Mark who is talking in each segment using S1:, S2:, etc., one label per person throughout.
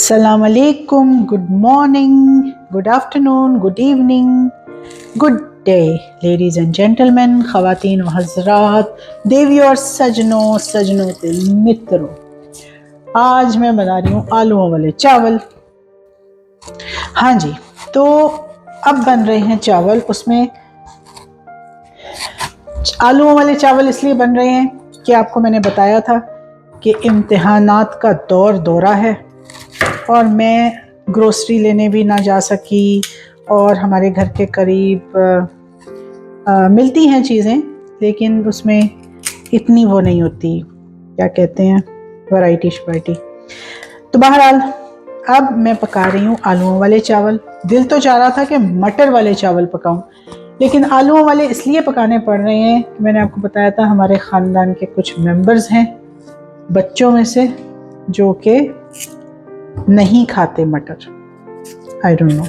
S1: अस्सलाम वालेकुम, good morning, good afternoon, good evening, good day ladies and gentleman, ख़वातीन व हज़रात, देवियों और सजनों सजनों के मित्रों। आज मैं बना रही हूँ आलूओं वाले चावल। हाँ जी, तो अब बन रहे हैं चावल। उसमें आलूओं वाले चावल इसलिए बन रहे हैं कि आपको मैंने बताया था कि इम्तिहानात का दौरा है और मैं ग्रोसरी लेने भी ना जा सकी, और हमारे घर के करीब मिलती हैं चीज़ें, लेकिन उसमें इतनी वो नहीं होती, क्या कहते हैं, वैरायटी शवैरायटी। तो बहरहाल अब मैं पका रही हूँ आलूओं वाले चावल। दिल तो चाह रहा था कि मटर वाले चावल पकाऊं, लेकिन आलूओं वाले इसलिए पकाने पड़ रहे हैं कि मैंने आपको बताया था हमारे ख़ानदान के कुछ मेंबर्स हैं, बच्चों में से, जो कि नहीं खाते मटर। आई डोंट नो,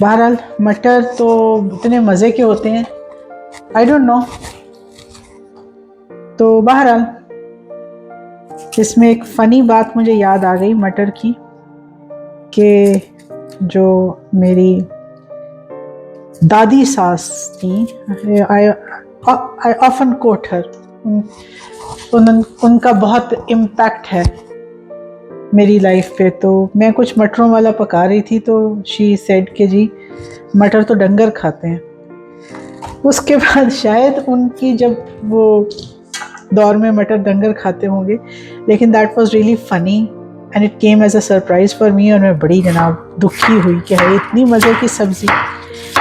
S1: बहरहाल मटर तो इतने मज़े के होते हैं, आई डोंट नो। तो बहरहाल इसमें एक फ़नी बात मुझे याद आ गई मटर की, कि जो मेरी दादी सास थी, आई ऑफन कोट हर, उनका बहुत इम्पैक्ट है मेरी लाइफ पे। तो मैं कुछ मटरों वाला पका रही थी, तो शी सेड कि जी मटर तो डंगर खाते हैं। उसके बाद शायद उनकी जब वो दौर में मटर डंगर खाते होंगे, लेकिन that was really funny and it came as a surprise for me. और मैं बड़ी जनाब दुखी हुई कि है इतनी मज़े की सब्ज़ी,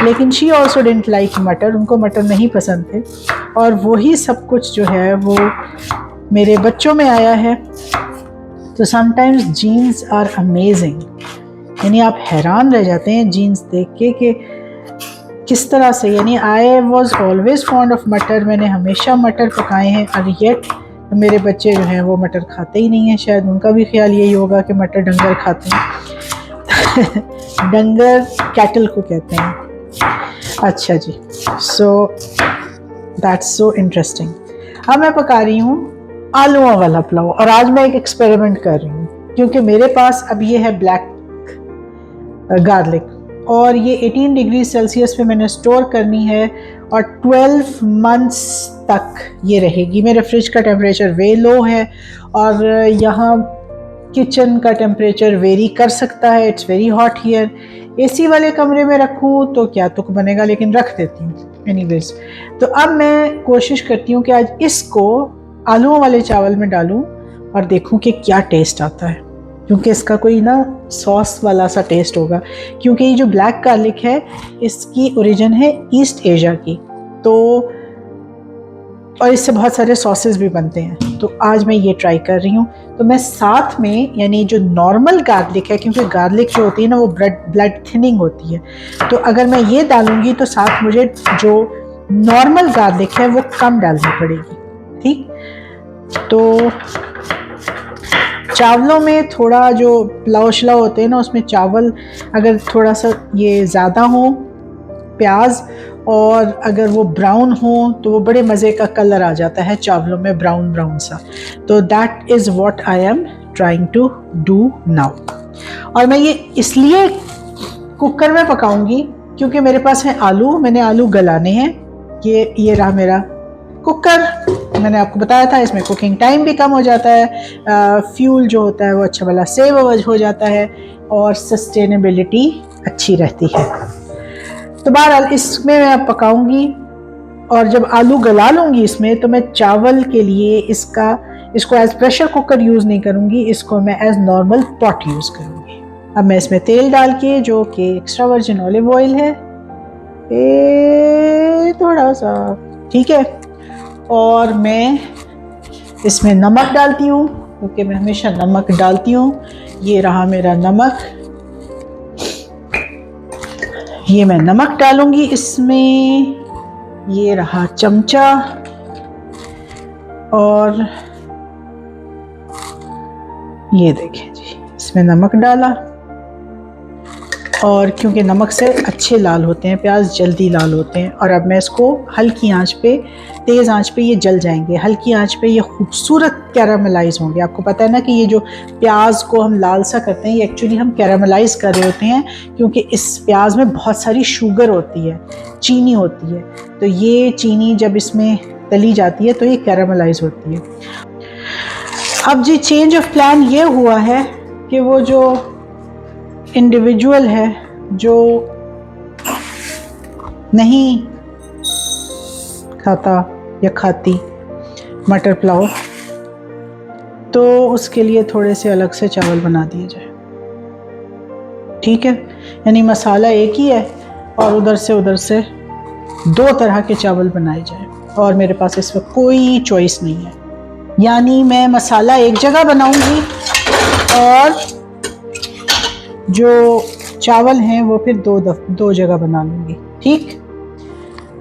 S1: लेकिन शी ऑल्सो डिडंट लाइक मटर, उनको मटर नहीं पसंद थे। और वही सब कुछ जो है वो मेरे बच्चों में आया है। तो समटाइम्स जीन्स आर अमेजिंग, यानी आप हैरान रह जाते हैं जीन्स देख के कि किस तरह से, यानी I was always fond of मटर, मैंने हमेशा मटर पकाए हैं, और येट मेरे बच्चे जो हैं वो मटर खाते ही नहीं हैं। शायद उनका भी ख्याल यही होगा कि मटर डंगर खाते हैं डंगर कैटल को कहते हैं। अच्छा जी, सो दैट्स सो इंटरेस्टिंग। अब मैं पका रही हूँ आलूओं वाला पुलाव, और आज मैं एक एक्सपेरिमेंट कर रही हूँ, क्योंकि मेरे पास अब ये है ब्लैक गार्लिक, और ये 18 डिग्री सेल्सियस पे मैंने स्टोर करनी है, और 12 मंथ्स तक ये रहेगी। मेरे फ्रिज का टेम्परेचर वे लो है, और यहाँ किचन का टेम्परेचर वेरी कर सकता है, it's very hot here. AC वाले कमरे में रखूँ तो क्या तुक बनेगा, लेकिन रख देती हूँ एनीवेज। तो अब मैं कोशिश करती हूँ कि आज इसको आलूओं वाले चावल में डालूँ और देखूँ कि क्या टेस्ट आता है, क्योंकि इसका कोई ना सॉस वाला सा टेस्ट होगा। क्योंकि ये जो ब्लैक गार्लिक है इसकी ओरिजिन है ईस्ट एशिया की, तो और इससे बहुत सारे सॉसेस भी बनते हैं। तो आज मैं ये ट्राई कर रही हूँ। तो मैं साथ में, यानी जो नॉर्मल गार्लिक है, क्योंकि गार्लिक जो होती है ना वो ब्लड थिनिंग होती है, तो अगर मैं ये डालूंगी तो साथ मुझे जो नॉर्मल गार्लिक है वो कम डालनी पड़ेगी। ठीक, तो चावलों में थोड़ा जो पुलाव शलाव होते हैं ना, उसमें चावल अगर थोड़ा सा ये ज़्यादा हो, प्याज, और अगर वो ब्राउन हो तो वो बड़े मज़े का कलर आ जाता है चावलों में, ब्राउन ब्राउन सा। तो that is what I am trying to do now. और मैं ये इसलिए कुकर में पकाऊंगी क्योंकि मेरे पास है आलू, मैंने आलू गलाने हैं। ये रहा मेरा कुकर। मैंने आपको बताया था इसमें कुकिंग टाइम भी कम हो जाता है, फ्यूल जो होता है वो अच्छा वाला सेव हो जाता है, और सस्टेनेबिलिटी अच्छी रहती है। तो बहरहाल इसमें मैं अब पकाऊंगी, और जब आलू गला लूँगी इसमें, तो मैं चावल के लिए इसको एज प्रेशर कुकर यूज़ नहीं करूँगी, इसको मैं एज नॉर्मल पॉट यूज़ करूँगी। अब मैं इसमें तेल डाल के, जो कि एक्स्ट्रा वर्जिन ऑलिव ऑयल है, थोड़ा सा, ठीक है, और मैं इसमें नमक डालती हूँ, क्योंकि मैं हमेशा नमक डालती हूँ। ये रहा मेरा नमक, ये मैं नमक डालूंगी इसमें, ये रहा चमचा, और ये देखें जी इसमें नमक डाला। और क्योंकि नमक से अच्छे लाल होते हैं प्याज, जल्दी लाल होते हैं। और अब मैं इसको हल्की आंच पे, तेज़ आंच पे ये जल जाएंगे, हल्की आंच पे ये खूबसूरत कैरामलाइज होंगे। आपको पता है ना कि ये जो प्याज को हम लाल सा करते हैं, ये एक्चुअली हम कैरामलाइज कर रहे होते हैं, क्योंकि इस प्याज में बहुत सारी शुगर होती है, चीनी होती है। तो ये चीनी जब इसमें तली जाती है तो ये कैरामलाइज होती है। अब जी चेंज ऑफ प्लान ये हुआ है कि वो जो इंडिविजुअल है जो नहीं खाता या खाती मटर पुलाव, तो उसके लिए थोड़े से अलग से चावल बना दिए जाए। ठीक है, यानी मसाला एक ही है और उधर से दो तरह के चावल बनाए जाए। और मेरे पास इस वक्त कोई चॉइस नहीं है, यानी मैं मसाला एक जगह बनाऊंगी और जो चावल हैं वो फिर दो जगह बना लूँगी। ठीक,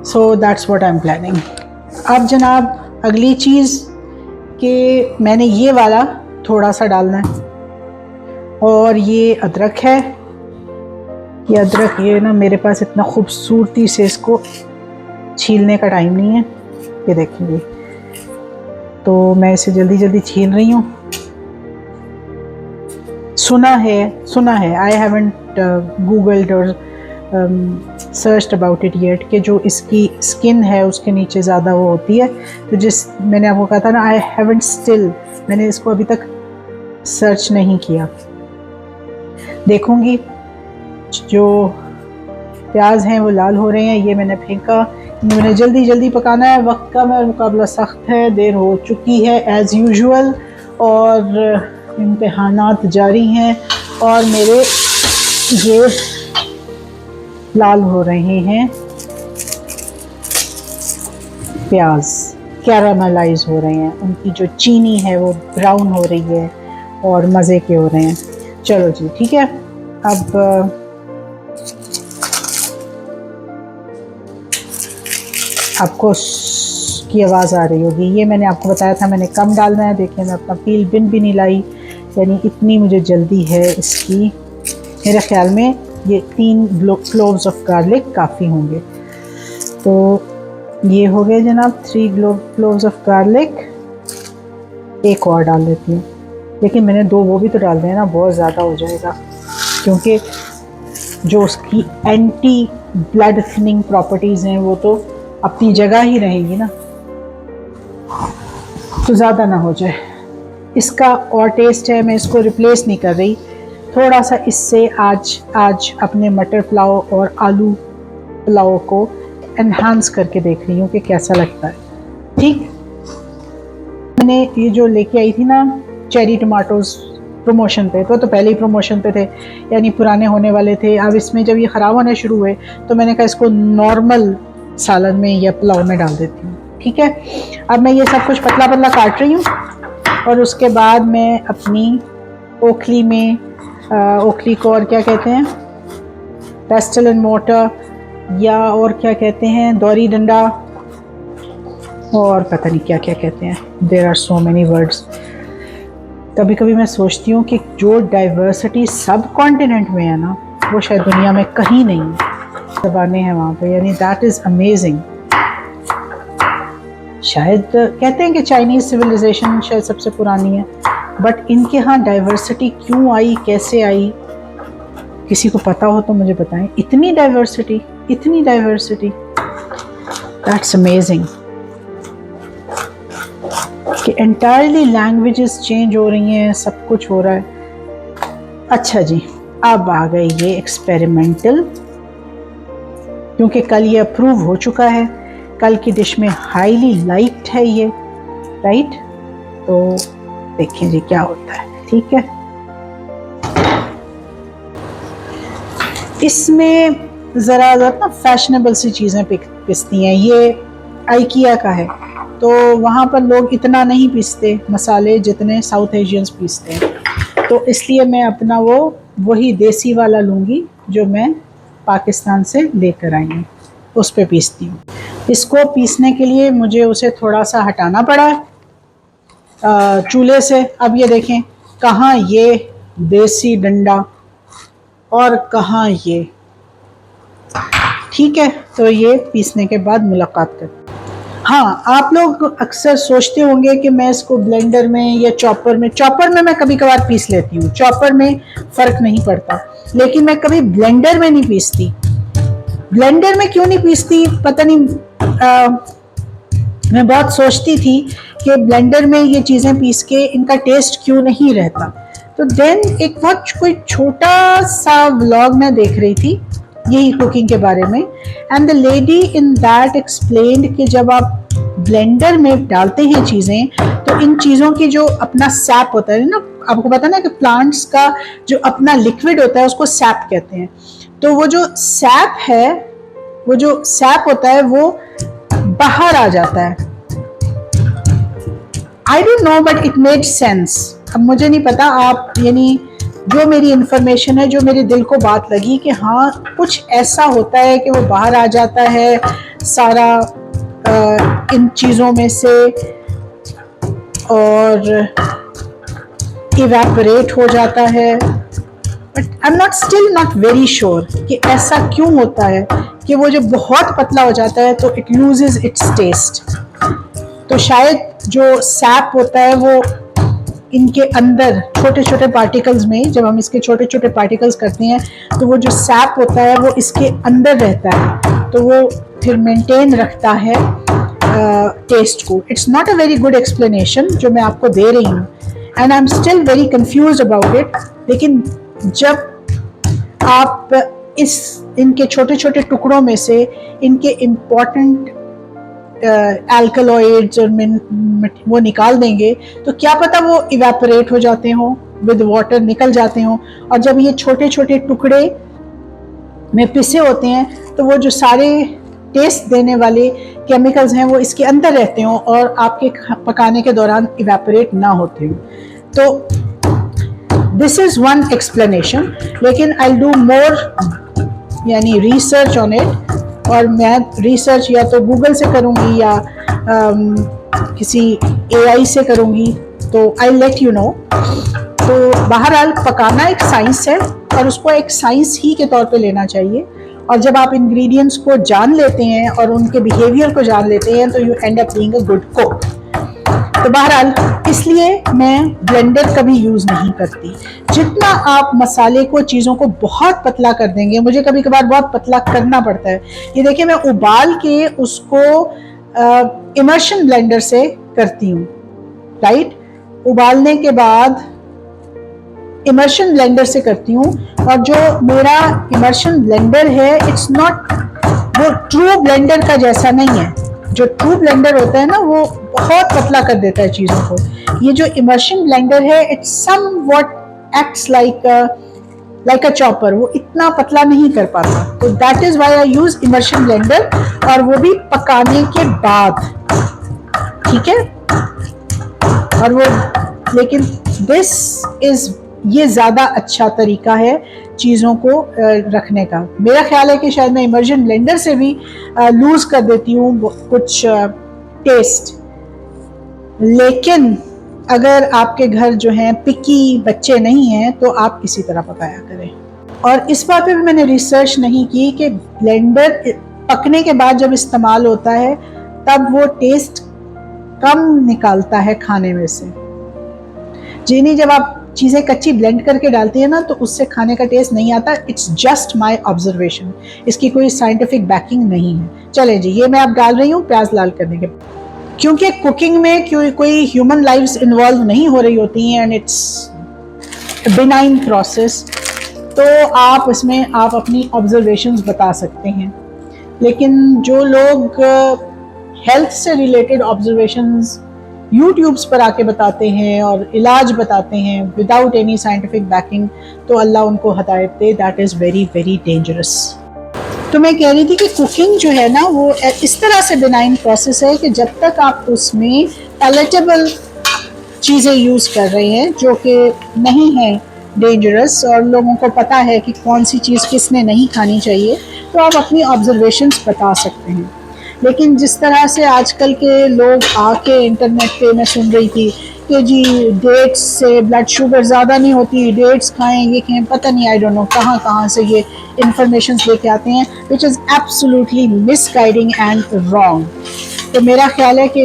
S1: so that's what I am planning. अब जनाब अगली चीज़ कि मैंने ये वाला थोड़ा सा डालना है, और ये अदरक है। ये अदरक ये ना मेरे पास इतना खूबसूरती से इसको छीलने का टाइम नहीं है, ये देखेंगे, तो मैं इसे जल्दी जल्दी छील रही हूँ। सुना है, आई हैवंट गूगल्ड और सर्च्ड अबाउट इट येट, कि जो इसकी स्किन है उसके नीचे ज़्यादा वो होती है। तो जिस मैंने आपको कहा था ना, आई हैवंट स्टिल, मैंने इसको अभी तक सर्च नहीं किया। देखूंगी। जो प्याज हैं वो लाल हो रहे हैं, ये मैंने फेंका। मैंने जल्दी पकाना है, वक्त का मुकाबला सख्त है, देर हो चुकी है एज़ यूजुअल, और इम्तिहानात जारी हैं और मेरे ये लाल हो रहे हैं प्याज, कैरामलाइज हो रहे हैं, उनकी जो चीनी है वो ब्राउन हो रही है और मज़े के हो रहे हैं। चलो जी ठीक है। अब आपको की आवाज़ आ रही होगी, ये मैंने आपको बताया था मैंने कम डालना है। देखिए मैं अपना पील बिन भी नहीं लाई, यानी इतनी मुझे जल्दी है इसकी। मेरे ख्याल में ये 3 क्लोव्स ऑफ गार्लिक काफ़ी होंगे। तो ये हो गए जनाब 3 क्लोव्स ऑफ गार्लिक। एक और डाल देती हूँ, लेकिन मैंने 2 वो भी तो डाल दें ना, बहुत ज़्यादा हो जाएगा, क्योंकि जो उसकी एंटी ब्लड थिनिंग प्रॉपर्टीज़ हैं वो तो अपनी जगह ही रहेंगी ना, तो ज़्यादा ना हो जाए। इसका और टेस्ट है, मैं इसको रिप्लेस नहीं कर रही। थोड़ा सा इससे आज अपने मटर पुलाव और आलू पुलाव को एनहांस करके देख रही हूँ कि कैसा लगता है। ठीक, मैंने ये जो लेके आई थी ना चेरी टमाटोज़ प्रमोशन पे, तो पहले ही प्रमोशन पे थे, यानी पुराने होने वाले थे। अब इसमें जब ये ख़राब होने शुरू हुए तो मैंने कहा इसको नॉर्मल सालन में या पुलाव में डाल देती हूँ। ठीक है, अब मैं ये सब कुछ पतला पतला काट रही हूँ और उसके बाद मैं अपनी ओखली में, ओखली को और क्या कहते हैं, पेस्टल एंड मोटर, या और क्या कहते हैं, दौरी डंडा, और पता नहीं क्या क्या कहते हैं, there are so many words. कभी कभी मैं सोचती हूँ कि जो डाइवर्सिटी सब कॉन्टिनेंट में है ना, वो शायद दुनिया में कहीं नहीं है। ज़बानें हैं वहाँ पे, यानी दैट इज़ अमेजिंग। शायद कहते हैं कि चाइनीज़ सिविलाइजेशन शायद सबसे पुरानी है, बट इनके यहाँ डाइवर्सिटी क्यों आई, कैसे आई, किसी को पता हो तो मुझे बताएं। इतनी डाइवर्सिटी, दैट्स अमेजिंग कि एंटायरली लैंग्वेजेस चेंज हो रही हैं, सब कुछ हो रहा है। अच्छा जी, अब आ गई ये एक्सपेरिमेंटल, क्योंकि कल ये अप्रूव हो चुका है, कल की डिश में हाईली लाइक्ड है ये, राइट। तो देखें जी क्या होता है। ठीक है, इसमें ज़रा ना फैशनेबल सी चीज़ें पिसती हैं। ये आइकिया का है, तो वहाँ पर लोग इतना नहीं पीसते मसाले जितने साउथ एशियंस पीसते हैं, तो इसलिए मैं अपना वही देसी वाला लूँगी जो मैं पाकिस्तान से लेकर आई हूँ, उस पे पीसती हूँ। इसको पीसने के लिए मुझे उसे थोड़ा सा हटाना पड़ा चूल्हे से। अब ये देखें कहाँ ये देसी डंडा और कहाँ ये। ठीक है, तो ये पीसने के बाद मुलाकात करते हैं। हाँ, आप लोग अक्सर सोचते होंगे कि मैं इसको ब्लेंडर में या चॉपर में मैं कभी कभार पीस लेती हूँ, चॉपर में फ़र्क नहीं पड़ता, लेकिन मैं कभी ब्लेंडर में नहीं पीसती। ब्लेंडर में क्यों नहीं पीसती पता नहीं, मैं बहुत सोचती थी कि ब्लेंडर में ये चीज़ें पीस के इनका टेस्ट क्यों नहीं रहता। तो देन एक बहुत कोई छोटा सा व्लॉग मैं देख रही थी यही कुकिंग के बारे में, and the lady in that explained कि जब आप ब्लेंडर में डालते हैं चीज़ें तो इन चीज़ों की जो अपना सैप होता है ना, आपको पता ना कि प्लांट्स का जो अपना लिक्विड होता है उसको सैप कहते हैं। तो वो जो सैप है, वो जो सैप होता है वो बाहर आ जाता है। I don't know but it made sense. अब मुझे नहीं पता, आप यानी जो मेरी इंफॉर्मेशन है, जो मेरे दिल को बात लगी कि हाँ कुछ ऐसा होता है कि वो बाहर आ जाता है सारा इन चीज़ों में से और इवेपोरेट हो जाता है, but I am still not very sure कि ऐसा क्यों होता है कि वो जब बहुत पतला हो जाता है तो इट लूजेस इट्स टेस्ट। तो शायद जो सैप होता है वो इनके अंदर छोटे छोटे पार्टिकल्स में, जब हम इसके छोटे छोटे पार्टिकल्स करते हैं तो वो जो सैप होता है वो इसके अंदर रहता है, तो वो फिर मेंटेन रखता है टेस्ट को। It's not a very good explanation जो मैं आपको दे रही हूँ, and I am still very confuse about it. लेकिन जब आप इनके छोटे छोटे टुकड़ों में से इनके इम्पॉर्टेंट एल्कलॉइड्स और वो निकाल देंगे तो क्या पता वो इवेपोरेट हो जाते हों, विद वाटर निकल जाते हों, और जब ये छोटे छोटे टुकड़े में पिसे होते हैं तो वो जो सारे टेस्ट देने वाले केमिकल्स हैं वो इसके अंदर रहते हों और आपके पकाने के दौरान इवेपोरेट ना होते हों। तो दिस इज़ वन एक्सप्लेनेशन, लेकिन आई डू मोर यानी रिसर्च ऑन इट, और मैं रिसर्च या तो गूगल से करूँगी या किसी AI से करूँगी, तो आई लेट यू नो। तो बहरहाल पकाना एक साइंस है और उसको एक साइंस ही के तौर पे लेना चाहिए, और जब आप इंग्रेडिएंट्स को जान लेते हैं और उनके बिहेवियर को जान लेते हैं तो you and up being a good cook. तो बहरहाल इसलिए मैं ब्लेंडर कभी यूज़ नहीं करती। जितना आप मसाले को, चीज़ों को बहुत पतला कर देंगे, मुझे कभी कभार बहुत पतला करना पड़ता है। ये देखिए, मैं उबाल के उसको इमर्शन ब्लेंडर से करती हूँ, राइट। उबालने के बाद इमर्शन ब्लेंडर से करती हूँ, और जो मेरा इमर्शन ब्लेंडर है इट्स नॉट वो ट्रू ब्लेंडर का जैसा नहीं है। जो ट्रू ब्लेंडर होता है ना वो बहुत पतला कर देता है चीज़ों को। ये जो इमर्शन ब्लेंडर है it's somewhat acts like a chopper, वो इतना पतला नहीं कर पाता। तो that is why I use immersion blender, और वो भी पकाने के बाद, ठीक है। और वो लेकिन दिस इज ये ज़्यादा अच्छा तरीका है चीज़ों को रखने का। मेरा ख्याल है कि शायद मैं इमर्शन ब्लेंडर से भी लूज़ कर देती हूँ कुछ टेस्ट। लेकिन अगर आपके घर जो हैं पिकी बच्चे नहीं हैं तो आप इसी तरह पकाया करें। और इस बात पे भी मैंने रिसर्च नहीं की कि ब्लेंडर पकने के बाद जब इस्तेमाल होता है तब वो टेस्ट कम निकालता है खाने में से। जी नहीं, जब आप चीज़ें कच्ची ब्लेंड करके डालती है ना तो उससे खाने का टेस्ट नहीं आता। इट्स जस्ट माई ऑब्जर्वेशन, इसकी कोई साइंटिफिक बैकिंग नहीं है। चलें जी, ये मैं अब डाल रही हूँ प्याज लाल करने के, क्योंकि कुकिंग में कोई ह्यूमन लाइफ्स इन्वॉल्व नहीं हो रही होती हैं एंड इट्स बिनाइन प्रोसेस, तो आप इसमें आप अपनी ऑब्जर्वेशंस बता सकते हैं। लेकिन जो लोग हेल्थ से रिलेटेड ऑब्जर्वेशंस यूट्यूब्स पर आके बताते हैं और इलाज बताते हैं विदाउट एनी साइंटिफिक बैकिंग, तो अल्लाह उनको हदायत दे। That is very very dangerous. तो मैं कह रही थी कि कुकिंग जो है ना वो इस तरह से बिनाइन प्रोसेस है कि जब तक आप उसमें पैलेटेबल चीज़ें यूज़ कर रहे हैं जो कि नहीं है डेंजरस, और लोगों को पता है कि कौन सी चीज़ किसने नहीं खानी चाहिए, तो आप अपनी ऑब्जर्वेशंस बता सकते हैं। लेकिन जिस तरह से आजकल के लोग आके इंटरनेट पे मैं सुन रही थी कि जी डेट्स से ब्लड शुगर ज़्यादा नहीं होती, डेट्स खाएं, ये खाएं, पता नहीं आई डोंट नो कहाँ कहाँ से ये इंफॉर्मेशन लेके आते हैं, which is absolutely misguiding and wrong. तो मेरा ख्याल है कि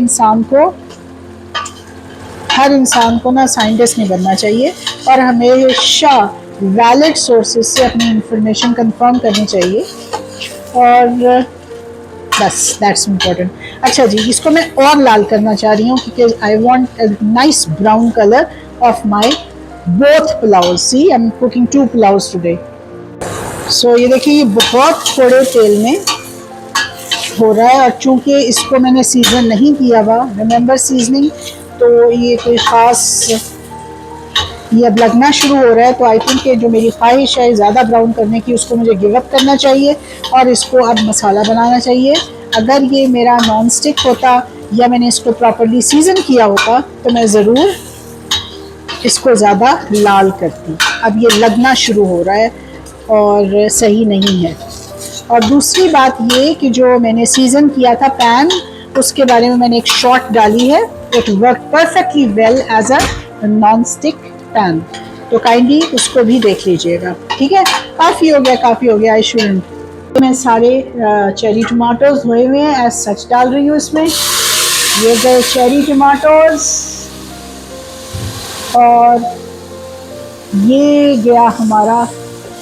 S1: हर इंसान को ना साइंटिस्ट नहीं बनना चाहिए और हमेशा वैलिड सोर्सेज से अपनी इंफॉर्मेशन कंफर्म करनी चाहिए, और बस दैट्स इम्पोर्टेंट। अच्छा जी, इसको मैं और लाल करना चाह रही हूँ क्योंकि I want a nice brown colour of my both pulao. See I am cooking 2 pulaos today. So ये देखिए, ये बहुत थोड़े तेल में हो रहा है, और चूंकि इसको मैंने सीजन नहीं किया हुआ, रिमेंबर सीजनिंग, तो ये कोई ख़ास, ये अब लगना शुरू हो रहा है। तो आई थिंक कि जो मेरी ख्वाहिश है ज़्यादा ब्राउन करने की, उसको मुझे गिव अप करना चाहिए और इसको अब मसाला बनाना चाहिए। अगर ये मेरा नॉन स्टिक होता या मैंने इसको प्रॉपरली सीज़न किया होता तो मैं ज़रूर इसको ज़्यादा लाल करती। अब ये लगना शुरू हो रहा है और सही नहीं है। और दूसरी बात ये कि जो मैंने सीज़न किया था पैन, उसके बारे में मैंने एक शॉट डाली है, it work perfectly well as a non stick pan, तो काइंडली उसको भी देख लीजिएगा। ठीक है, काफ़ी हो गया, आई शुडंट। मैं सारे चेरी टमाटोज धोए हुए हैं, एज सच डाल रही हूँ इसमें। ये गए चेरी टमाटोज, और ये गया हमारा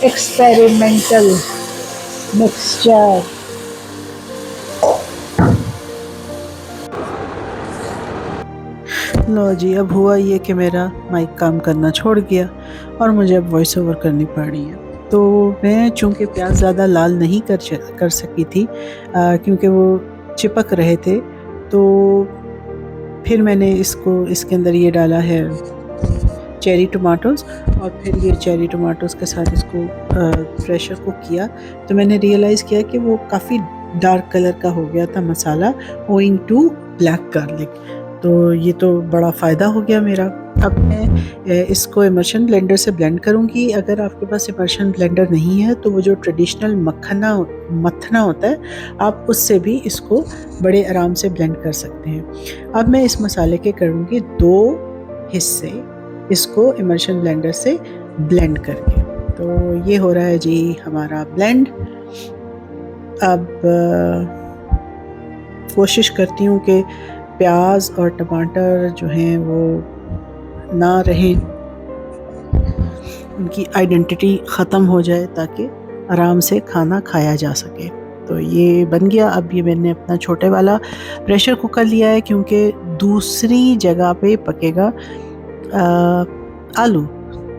S1: एक्सपेरिमेंटल मिक्सचर। लो जी, अब हुआ ये कि मेरा माइक काम करना छोड़ गया और मुझे अब वॉइस ओवर करनी पड़ रही है। तो मैं चूँकि प्याज ज़्यादा लाल नहीं कर सकी थी क्योंकि वो चिपक रहे थे, तो फिर मैंने इसके अंदर ये डाला है चेरी टमाटोज़, और फिर ये चेरी टमाटोज़ के साथ इसको प्रेशर कुक किया। तो मैंने रियलाइज़ किया कि वो काफ़ी डार्क कलर का हो गया था मसाला, ओइंग टू ब्लैक गार्लिक। तो ये तो बड़ा फ़ायदा हो गया मेरा। अब मैं इसको इमर्शन ब्लेंडर से ब्लेंड करूँगी। अगर आपके पास इमर्शन ब्लेंडर नहीं है तो वो जो ट्रेडिशनल मथना होता है, आप उससे भी इसको बड़े आराम से ब्लेंड कर सकते हैं। अब मैं इस मसाले के करूँगी 2 हिस्से, इसको इमर्शन ब्लेंडर से ब्लेंड करके। तो ये हो रहा है जी हमारा ब्लेंड। अब कोशिश करती हूँ कि प्याज और टमाटर जो हैं वो ना रहें, उनकी आइडेंटिटी ख़त्म हो जाए ताकि आराम से खाना खाया जा सके। तो ये बन गया। अब ये मैंने अपना छोटे वाला प्रेशर कुकर लिया है क्योंकि दूसरी जगह पे पकेगा आलू,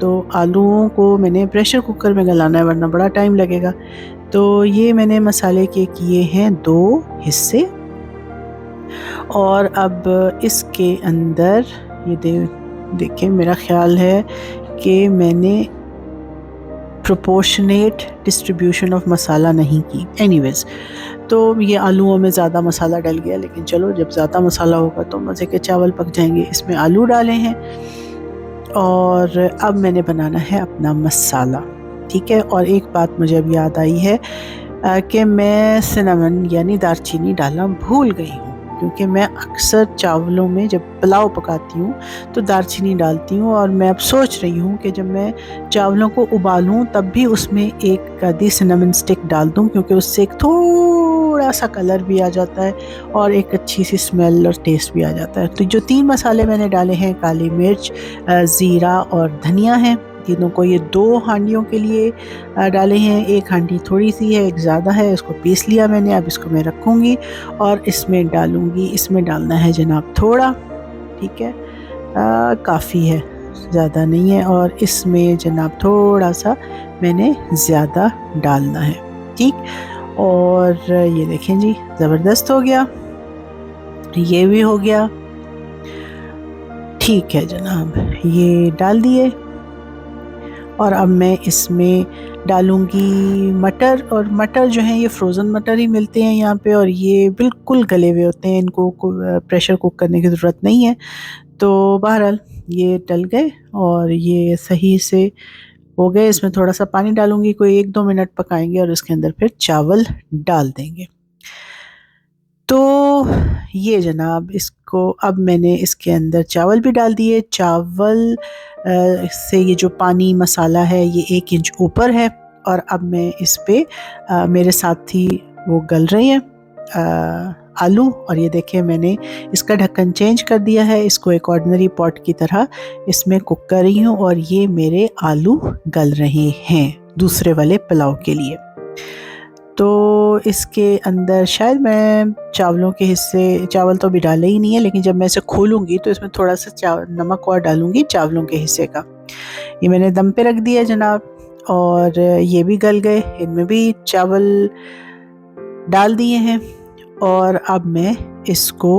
S1: तो आलूओं को मैंने प्रेशर कुकर में गलाना है वरना बड़ा टाइम लगेगा। तो ये मैंने मसाले के किए हैं 2 हिस्से, और अब इसके अंदर ये देखें, मेरा ख्याल है कि मैंने प्रोपोर्शनेट डिस्ट्रीब्यूशन ऑफ मसाला नहीं की। एनीवेज़, तो ये आलूओं में ज़्यादा मसाला डल गया, लेकिन चलो जब ज़्यादा मसाला होगा तो मज़े के चावल पक जाएंगे। इसमें आलू डाले हैं और अब मैंने बनाना है अपना मसाला। ठीक है, और एक बात मुझे अब याद आई है कि मैं सिनेमन यानी दालचीनी डालना भूल गई हूँ, क्योंकि मैं अक्सर चावलों में जब पुलाव पकाती हूँ तो दालचीनी डालती हूँ, और मैं अब सोच रही हूँ कि जब मैं चावलों को उबालूँ तब भी उसमें एक आधी सिनेमन स्टिक डाल दूँ, क्योंकि उससे एक थोड़ा सा कलर भी आ जाता है और एक अच्छी सी स्मेल और टेस्ट भी आ जाता है। तो जो 3 मसाले मैंने डाले हैं, काली मिर्च, ज़ीरा और धनिया है, तीनों को ये 2 हांडियों के लिए डाले हैं। एक हांडी थोड़ी सी है, एक ज़्यादा है, इसको पीस लिया मैंने। अब इसको मैं रखूँगी और इसमें डालूँगी, इसमें डालना है जनाब थोड़ा, ठीक है, काफ़ी है, ज़्यादा नहीं है, और इसमें जनाब थोड़ा सा मैंने ज़्यादा डालना है। ठीक, और ये देखें जी, ज़बरदस्त हो गया, ये भी हो गया। ठीक है जनाब, ये डाल दिए, और अब मैं इसमें डालूँगी मटर। और मटर जो हैं ये फ्रोज़न मटर ही मिलते हैं यहाँ पे, और ये बिल्कुल गले हुए होते हैं, इनको प्रेशर कुक करने की ज़रूरत नहीं है। तो बहरहाल ये डल गए और ये सही से हो गए। इसमें थोड़ा सा पानी डालूँगी, कोई 1-2 मिनट पकाएंगे और इसके अंदर फिर चावल डाल देंगे। तो ये जनाब, इसको अब मैंने इसके अंदर चावल भी डाल दिए। चावल से ये जो पानी मसाला है ये 1 इंच ऊपर है, और अब मैं इस पे मेरे साथी वो गल रहे हैं आलू, और ये देखें मैंने इसका ढक्कन चेंज कर दिया है, इसको एक ऑर्डिनरी पॉट की तरह इसमें कुक कर रही हूँ, और ये मेरे आलू गल रहे हैं दूसरे वाले पुलाव के लिए। तो इसके अंदर शायद मैं चावलों के हिस्से, चावल तो अभी डाले ही नहीं है, लेकिन जब मैं इसे खोलूँगी तो इसमें थोड़ा सा नमक और डालूँगी चावलों के हिस्से का। ये मैंने दम पे रख दिया जनाब, और ये भी गल गए, इनमें भी चावल डाल दिए हैं, और अब मैं इसको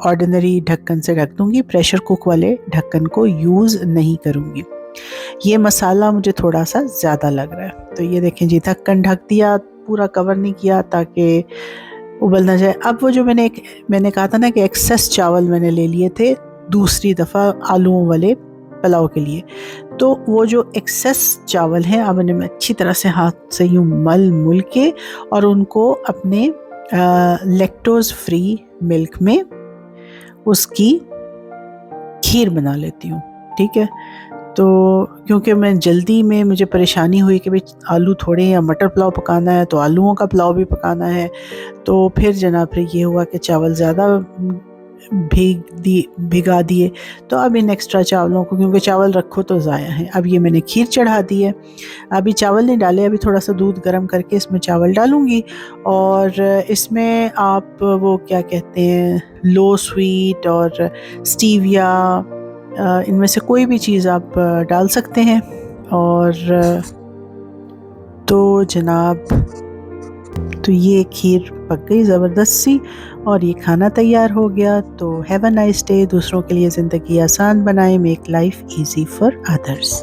S1: ऑर्डिनरी ढक्कन से ढक दूँगी, प्रेशर कुक वाले ढक्कन को यूज़ नहीं करूँगी। ये मसाला मुझे थोड़ा सा ज़्यादा लग रहा है, तो ये देखें जी, ढक्कन ढक दिया, पूरा कवर नहीं किया ताकि उबल ना जाए। अब वो जो मैंने कहा था ना कि एक्सेस चावल मैंने ले लिए थे दूसरी दफ़ा आलूओं वाले पुलाव के लिए, तो वो जो एक्सेस चावल हैं अब इन्हें मैं अच्छी तरह से हाथ से यूँ मल के और उनको अपने लैक्टोज़ फ्री मिल्क में उसकी खीर बना लेती हूँ। ठीक है, तो क्योंकि मैं जल्दी में मुझे परेशानी हुई कि भाई आलू थोड़े या मटर पुलाव पकाना है, तो आलूओं का पुलाव भी पकाना है, तो फिर जनाब फिर ये हुआ कि चावल ज़्यादा भिगा दिए। तो अब इन एक्स्ट्रा चावलों को, क्योंकि चावल रखो तो ज़ाया है, अब ये मैंने खीर चढ़ा दी है। अभी चावल नहीं डाले, अभी थोड़ा सा दूध गर्म करके इसमें चावल डालूँगी, और इसमें आप वो क्या कहते हैं, लो स्वीट और स्टीविया, इनमें से कोई भी चीज़ आप डाल सकते हैं। और तो जनाब, तो ये खीर पक गई ज़बरदस्त सी, और ये खाना तैयार हो गया। तो हैव अ नाइस डे। दूसरों के लिए ज़िंदगी आसान बनाएं, make life easy for others.